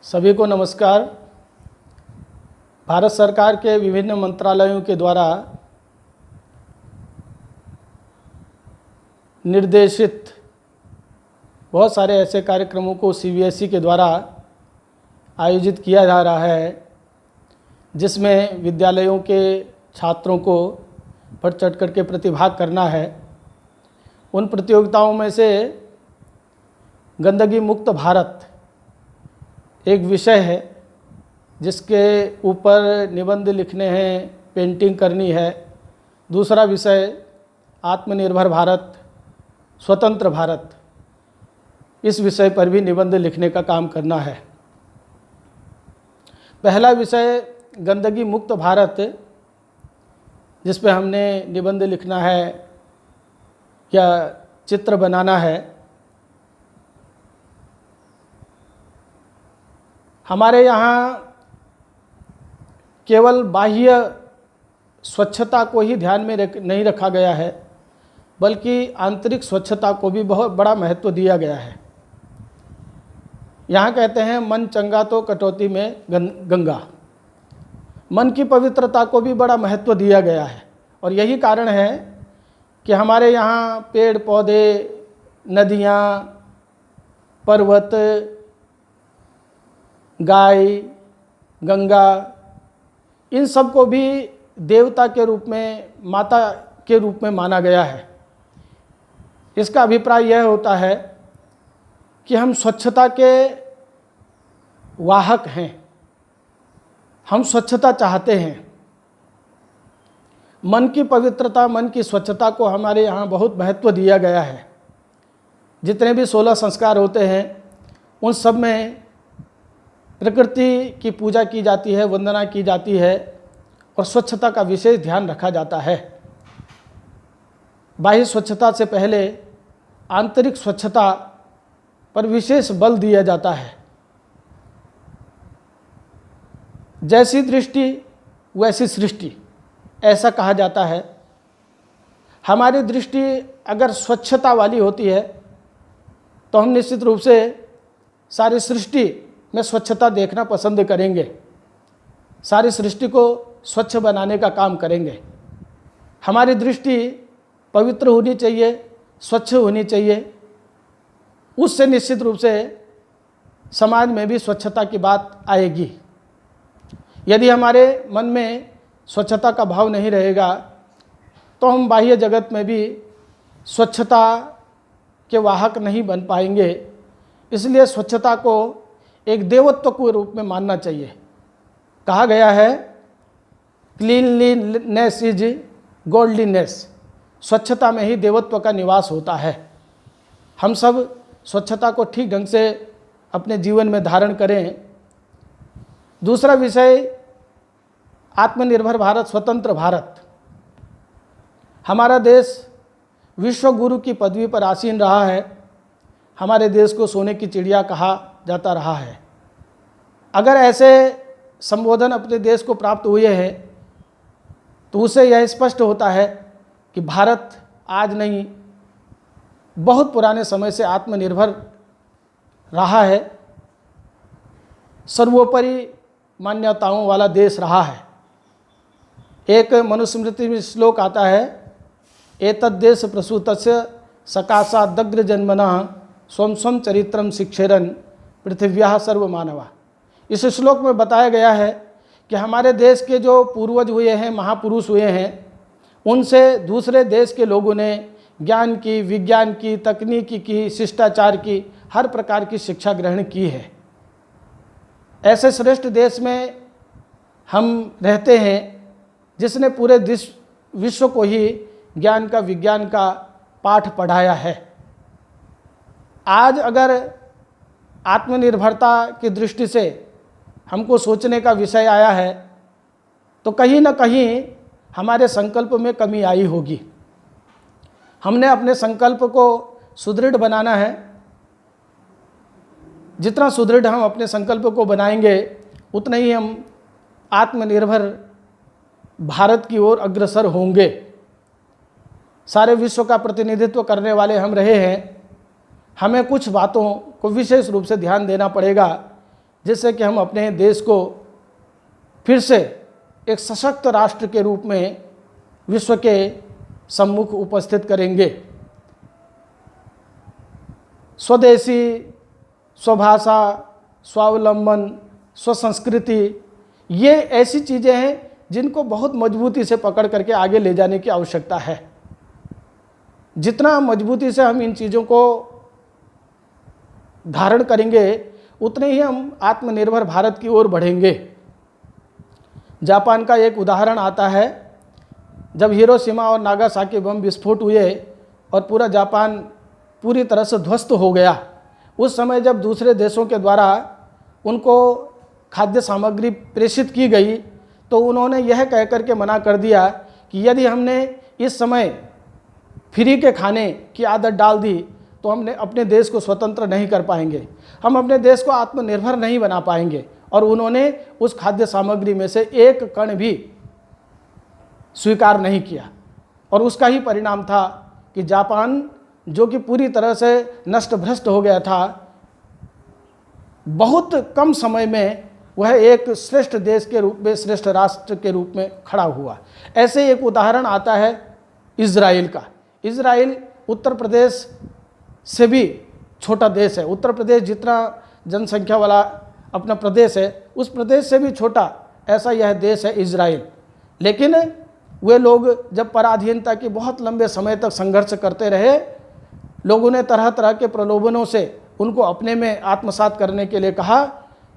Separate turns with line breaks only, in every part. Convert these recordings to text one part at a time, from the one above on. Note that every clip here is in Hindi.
सभी को नमस्कार। भारत सरकार के विभिन्न मंत्रालयों के द्वारा निर्देशित बहुत सारे ऐसे कार्यक्रमों को सीबीएसई के द्वारा आयोजित किया जा रहा है, जिसमें विद्यालयों के छात्रों को बढ़ चढ़ कर के प्रतिभाग करना है। उन प्रतियोगिताओं में से गंदगी मुक्त भारत एक विषय है, जिसके ऊपर निबंध लिखने हैं, पेंटिंग करनी है। दूसरा विषय आत्मनिर्भर भारत, स्वतंत्र भारत, इस विषय पर भी निबंध लिखने का काम करना है। पहला विषय गंदगी मुक्त भारत, जिस पे हमने निबंध लिखना है या चित्र बनाना है। हमारे यहाँ केवल बाह्य स्वच्छता को ही ध्यान में नहीं रखा गया है, बल्कि आंतरिक स्वच्छता को भी बहुत बड़ा महत्व दिया गया है। यहाँ कहते हैं मन चंगा तो कटौती में गंगा। मन की पवित्रता को भी बड़ा महत्व दिया गया है, और यही कारण है कि हमारे यहाँ पेड़ पौधे, नदियाँ, पर्वत, गाय, गंगा, इन सब को भी देवता के रूप में, माता के रूप में माना गया है। इसका अभिप्राय यह होता है कि हम स्वच्छता के वाहक हैं, हम स्वच्छता चाहते हैं। मन की पवित्रता, मन की स्वच्छता को हमारे यहाँ बहुत महत्व दिया गया है। जितने भी 16 संस्कार होते हैं, उन सब में प्रकृति की पूजा की जाती है, वंदना की जाती है, और स्वच्छता का विशेष ध्यान रखा जाता है। बाह्य स्वच्छता से पहले आंतरिक स्वच्छता पर विशेष बल दिया जाता है। जैसी दृष्टि वैसी सृष्टि, ऐसा कहा जाता है। हमारी दृष्टि अगर स्वच्छता वाली होती है तो हम निश्चित रूप से सारी सृष्टि में स्वच्छता देखना पसंद करेंगे, सारी सृष्टि को स्वच्छ बनाने का काम करेंगे। हमारी दृष्टि पवित्र होनी चाहिए, स्वच्छ होनी चाहिए। उससे निश्चित रूप से समाज में भी स्वच्छता की बात आएगी। यदि हमारे मन में स्वच्छता का भाव नहीं रहेगा तो हम बाह्य जगत में भी स्वच्छता के वाहक नहीं बन पाएंगे। इसलिए स्वच्छता को एक देवत्व के रूप में मानना चाहिए। कहा गया है क्लीनलीनेस इज गॉडलीनेस, स्वच्छता में ही देवत्व का निवास होता है। हम सब स्वच्छता को ठीक ढंग से अपने जीवन में धारण करें। दूसरा विषय आत्मनिर्भर भारत, स्वतंत्र भारत। हमारा देश विश्व गुरु की पदवी पर आसीन रहा है। हमारे देश को सोने की चिड़िया कहा जाता रहा है। अगर ऐसे संबोधन अपने देश को प्राप्त हुए हैं तो उसे यह स्पष्ट होता है कि भारत आज नहीं, बहुत पुराने समय से आत्मनिर्भर रहा है, सर्वोपरि मान्यताओं वाला देश रहा है। एक मनुस्मृति में श्लोक आता है, एतद्देश प्रसूतस्य सकाशादग्र जन्मनः स्वं स्वं चरित्रम शिक्षेरन पृथिव्याः सर्वमानवा। इस श्लोक में बताया गया है कि हमारे देश के जो पूर्वज हुए हैं, महापुरुष हुए हैं, उनसे दूसरे देश के लोगों ने ज्ञान की, विज्ञान की, तकनीकी की, शिष्टाचार की, हर प्रकार की शिक्षा ग्रहण की है। ऐसे श्रेष्ठ देश में हम रहते हैं जिसने पूरे विश्व को ही ज्ञान का, विज्ञान का पाठ पढ़ाया है। आज अगर आत्मनिर्भरता की दृष्टि से हमको सोचने का विषय आया है तो कहीं ना कहीं हमारे संकल्प में कमी आई होगी। हमने अपने संकल्प को सुदृढ़ बनाना है। जितना सुदृढ़ हम अपने संकल्प को बनाएंगे, उतना ही हम आत्मनिर्भर भारत की ओर अग्रसर होंगे। सारे विश्व का प्रतिनिधित्व करने वाले हम रहे हैं। हमें कुछ बातों को विशेष रूप से ध्यान देना पड़ेगा जिससे कि हम अपने देश को फिर से एक सशक्त राष्ट्र के रूप में विश्व के सम्मुख उपस्थित करेंगे। स्वदेशी, स्वभाषा, स्वावलंबन, स्वसंस्कृति, ये ऐसी चीज़ें हैं जिनको बहुत मजबूती से पकड़ करके आगे ले जाने की आवश्यकता है। जितना मजबूती से हम इन चीज़ों को धारण करेंगे उतने ही हम आत्मनिर्भर भारत की ओर बढ़ेंगे। जापान का एक उदाहरण आता है, जब हिरोशिमा और नागासाकी बम विस्फोट हुए और पूरा जापान पूरी तरह से ध्वस्त हो गया, उस समय जब दूसरे देशों के द्वारा उनको खाद्य सामग्री प्रेषित की गई तो उन्होंने यह कह कर के मना कर दिया कि यदि हमने इस समय फ्री के खाने की आदत डाल दी तो हमने अपने देश को स्वतंत्र नहीं कर पाएंगे, हम अपने देश को आत्मनिर्भर नहीं बना पाएंगे। और उन्होंने उस खाद्य सामग्री में से एक कण भी स्वीकार नहीं किया और उसका ही परिणाम था कि जापान, जो कि पूरी तरह से नष्ट भ्रष्ट हो गया था, बहुत कम समय में वह एक श्रेष्ठ देश के रूप में, श्रेष्ठ राष्ट्र के रूप में खड़ा हुआ। ऐसे एक उदाहरण आता है इजराइल का। इजराइल उत्तर प्रदेश से भी छोटा देश है। उत्तर प्रदेश जितना जनसंख्या वाला अपना प्रदेश है, उस प्रदेश से भी छोटा ऐसा यह देश है इजराइल। लेकिन वे लोग जब पराधीनता की बहुत लंबे समय तक संघर्ष करते रहे, लोगों ने तरह तरह के प्रलोभनों से उनको अपने में आत्मसात करने के लिए कहा,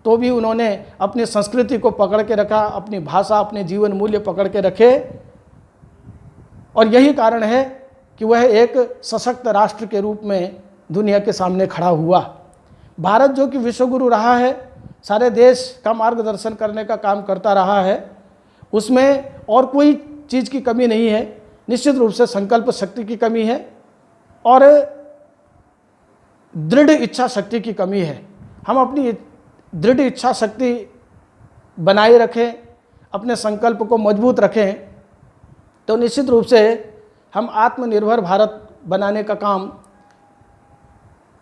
तो भी उन्होंने अपनी संस्कृति को पकड़ के रखा, अपनी भाषा, अपने जीवन मूल्य पकड़ के रखे। और यही कारण है कि वह एक सशक्त राष्ट्र के रूप में दुनिया के सामने खड़ा हुआ। भारत जो कि विश्वगुरु रहा है, सारे देश का मार्गदर्शन करने का काम करता रहा है, उसमें और कोई चीज़ की कमी नहीं है। निश्चित रूप से संकल्प शक्ति की कमी है और दृढ़ इच्छा शक्ति की कमी है। हम अपनी दृढ़ इच्छा शक्ति बनाए रखें, अपने संकल्प को मजबूत रखें, तो निश्चित रूप से हम आत्मनिर्भर भारत बनाने का काम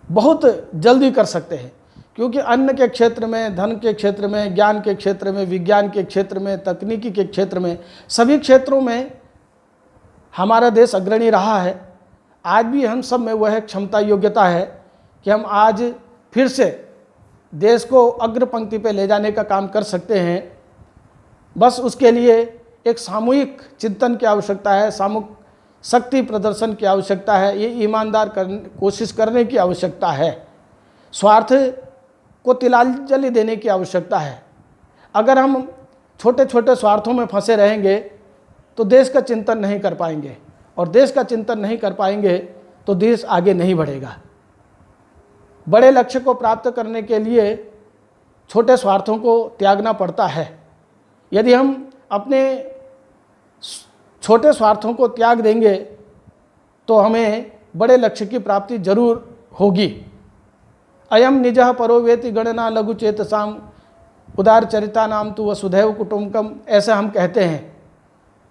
बहुत जल्दी कर सकते हैं। क्योंकि अन्न के क्षेत्र में, धन के क्षेत्र में, ज्ञान के क्षेत्र में, विज्ञान के क्षेत्र में, तकनीकी के क्षेत्र में, सभी क्षेत्रों में हमारा देश अग्रणी रहा है। आज भी हम सब में वह क्षमता, योग्यता है कि हम आज फिर से देश को अग्र पंक्ति पे ले जाने का काम कर सकते हैं। बस उसके लिए एक सामूहिक चिंतन की आवश्यकता है, सामूहिक शक्ति प्रदर्शन की आवश्यकता है, ये ईमानदार कोशिश करने की आवश्यकता है, स्वार्थ को तिलांजलि देने की आवश्यकता है। अगर हम छोटे छोटे स्वार्थों में फंसे रहेंगे तो देश का चिंतन नहीं कर पाएंगे, और देश का चिंतन नहीं कर पाएंगे तो देश आगे नहीं बढ़ेगा। बड़े लक्ष्य को प्राप्त करने के लिए छोटे स्वार्थों को त्यागना पड़ता है। यदि हम अपने छोटे स्वार्थों को त्याग देंगे तो हमें बड़े लक्ष्य की प्राप्ति जरूर होगी। अयम निजः परो वेति गणना लघु चेतसाम उदार चरिता नाम तु वसुधैव कुटुंबकम, ऐसे हम कहते हैं।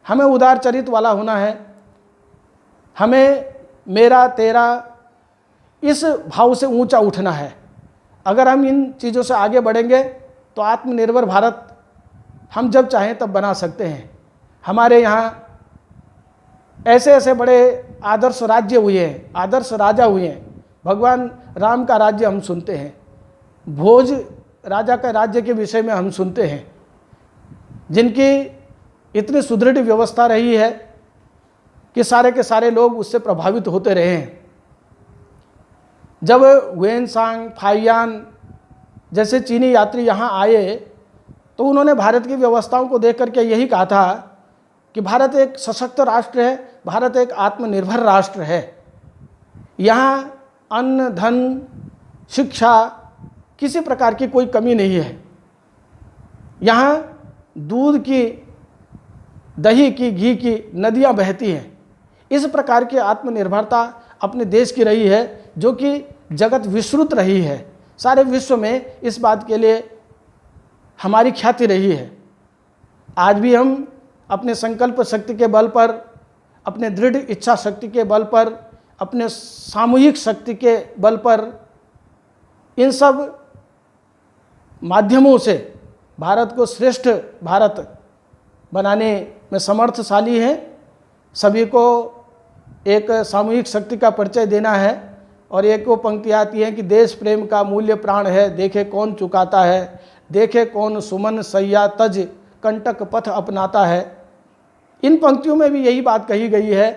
हमें उदार चरित वाला होना है, हमें मेरा तेरा इस भाव से ऊंचा उठना है। अगर हम इन चीज़ों से आगे बढ़ेंगे तो आत्मनिर्भर भारत हम जब चाहें तब बना सकते हैं। हमारे यहाँ ऐसे ऐसे बड़े आदर्श राज्य हुए हैं, आदर्श राजा हुए हैं। भगवान राम का राज्य हम सुनते हैं, भोज राजा का राज्य के विषय में हम सुनते हैं, जिनकी इतनी सुदृढ़ व्यवस्था रही है कि सारे के सारे लोग उससे प्रभावित होते रहे हैं। जब वेनसांग, फाइयान जैसे चीनी यात्री यहाँ आए तो उन्होंने भारत की व्यवस्थाओं को देख करके यही कहा था कि भारत एक सशक्त राष्ट्र है, भारत एक आत्मनिर्भर राष्ट्र है। यहाँ अन्न, धन, शिक्षा, किसी प्रकार की कोई कमी नहीं है। यहाँ दूध की, दही की, घी की नदियाँ बहती हैं। इस प्रकार की आत्मनिर्भरता अपने देश की रही है, जो कि जगत विश्रुत रही है। सारे विश्व में इस बात के लिए हमारी ख्याति रही है। आज भी हम अपने संकल्प शक्ति के बल पर, अपने दृढ़ इच्छा शक्ति के बल पर, अपने सामूहिक शक्ति के बल पर इन सब माध्यमों से भारत को श्रेष्ठ भारत बनाने में समर्थशाली हैं। सभी को एक सामूहिक शक्ति का परिचय देना है। और एक वो पंक्ति आती है कि देश प्रेम का मूल्य प्राण है, देखे कौन चुकाता है, देखे कौन सुमन सैया तज कंटक पथ अपनाता है। इन पंक्तियों में भी यही बात कही गई है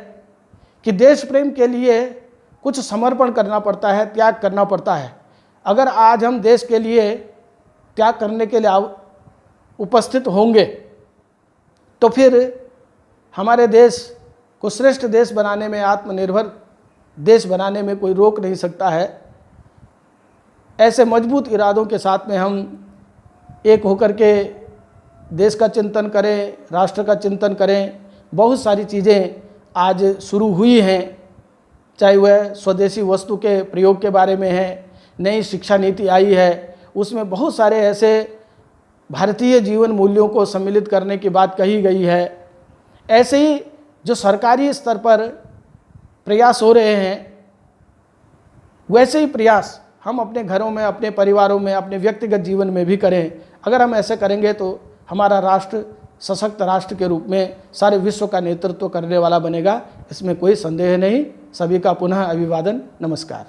कि देश प्रेम के लिए कुछ समर्पण करना पड़ता है, त्याग करना पड़ता है। अगर आज हम देश के लिए त्याग करने के लिए उपस्थित होंगे तो फिर हमारे देश को श्रेष्ठ देश बनाने में, आत्मनिर्भर देश बनाने में कोई रोक नहीं सकता है। ऐसे मजबूत इरादों के साथ में हम एक होकर के देश का चिंतन करें, राष्ट्र का चिंतन करें। बहुत सारी चीज़ें आज शुरू हुई हैं, चाहे वह स्वदेशी वस्तु के प्रयोग के बारे में है, नई शिक्षा नीति आई है, उसमें बहुत सारे ऐसे भारतीय जीवन मूल्यों को सम्मिलित करने की बात कही गई है। ऐसे ही जो सरकारी स्तर पर प्रयास हो रहे हैं, वैसे ही प्रयास हम अपने घरों में, अपने परिवारों में, अपने व्यक्तिगत जीवन में भी करें। अगर हम ऐसे करेंगे तो हमारा राष्ट्र सशक्त राष्ट्र के रूप में सारे विश्व का नेतृत्व करने वाला बनेगा, इसमें कोई संदेह नहीं। सभी का पुनः अभिवादन, नमस्कार।